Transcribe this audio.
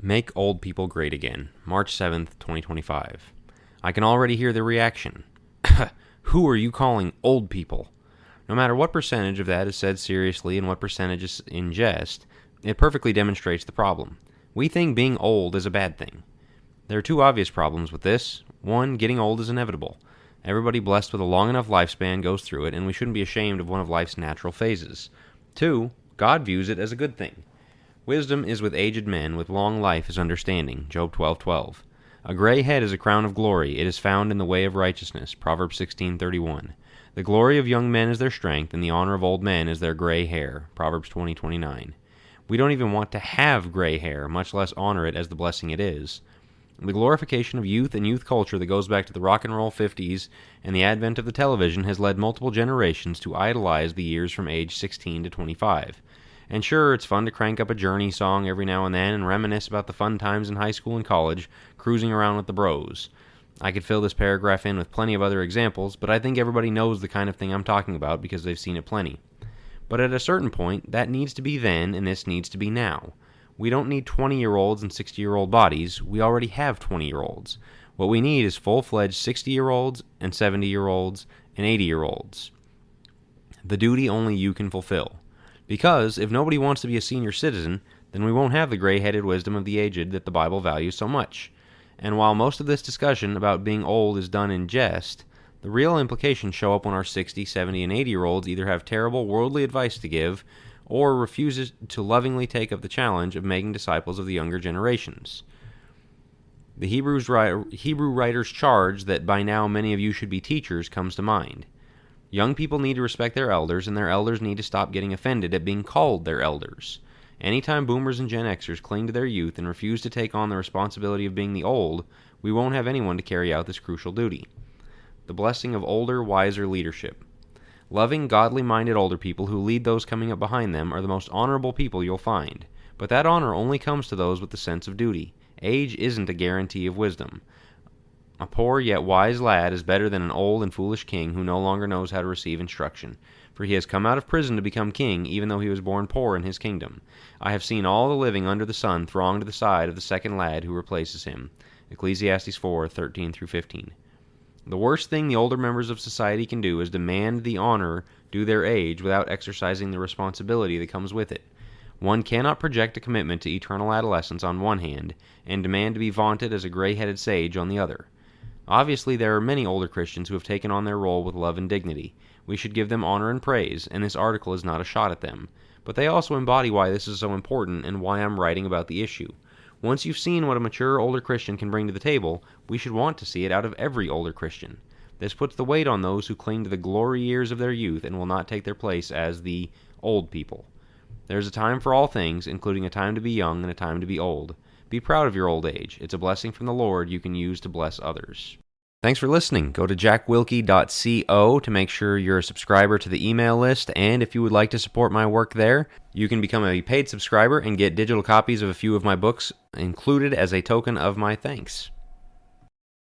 Make Old People Great Again, March 7th, 2025. I can already hear the reaction. Who are you calling old people? No matter what percentage of that is said seriously and what percentage is in jest, it perfectly demonstrates the problem. We think being old is a bad thing. There are two obvious problems with this. One, getting old is inevitable. Everybody blessed with a long enough lifespan goes through it, and we shouldn't be ashamed of one of life's natural phases. Two, God views it as a good thing. Wisdom is with aged men, with long life is understanding. Job 12:12. A gray head is a crown of glory. It is found in the way of righteousness. Proverbs 16:31. The glory of young men is their strength, and the honor of old men is their gray hair. Proverbs 20:29. We don't even want to have gray hair, much less honor it as the blessing it is. The glorification of youth and youth culture that goes back to the rock and roll 50s and the advent of the television has led multiple generations to idolize the years from age 16 to 25. And sure, it's fun to crank up a Journey song every now and then and reminisce about the fun times in high school and college, cruising around with the bros. I could fill this paragraph in with plenty of other examples, but I think everybody knows the kind of thing I'm talking about because they've seen it plenty. But at a certain point, that needs to be then and this needs to be now. We don't need 20-year-olds and 60-year-old bodies. We already have 20-year-olds. What we need is full-fledged 60-year-olds and 70-year-olds and 80-year-olds. The duty only you can fulfill. Because if nobody wants to be a senior citizen, then we won't have the gray-headed wisdom of the aged that the Bible values so much. And while most of this discussion about being old is done in jest, the real implications show up when our 60, 70, and 80-year-olds either have terrible worldly advice to give or refuses to lovingly take up the challenge of making disciples of the younger generations. The Hebrew writer's charge that by now many of you should be teachers comes to mind. Young people need to respect their elders, and their elders need to stop getting offended at being called their elders. Anytime boomers and Gen Xers cling to their youth and refuse to take on the responsibility of being the old, we won't have anyone to carry out this crucial duty. The blessing of older, wiser leadership. Loving, godly-minded older people who lead those coming up behind them are the most honorable people you'll find. But that honor only comes to those with the sense of duty. Age isn't a guarantee of wisdom. A poor yet wise lad is better than an old and foolish king who no longer knows how to receive instruction. For he has come out of prison to become king, even though he was born poor in his kingdom. I have seen all the living under the sun throng to the side of the second lad who replaces him. Ecclesiastes 4:13-15. The worst thing the older members of society can do is demand the honor due their age without exercising the responsibility that comes with it. One cannot project a commitment to eternal adolescence on one hand and demand to be vaunted as a gray-headed sage on the other. Obviously, there are many older Christians who have taken on their role with love and dignity. We should give them honor and praise, and this article is not a shot at them. But they also embody why this is so important and why I'm writing about the issue. Once you've seen what a mature older Christian can bring to the table, we should want to see it out of every older Christian. This puts the weight on those who cling to the glory years of their youth and will not take their place as the old people. There is a time for all things, including a time to be young and a time to be old. Be proud of your old age. It's a blessing from the Lord you can use to bless others. Thanks for listening. Go to jackwilkie.co to make sure you're a subscriber to the email list, and if you would like to support my work there, you can become a paid subscriber and get digital copies of a few of my books included as a token of my thanks.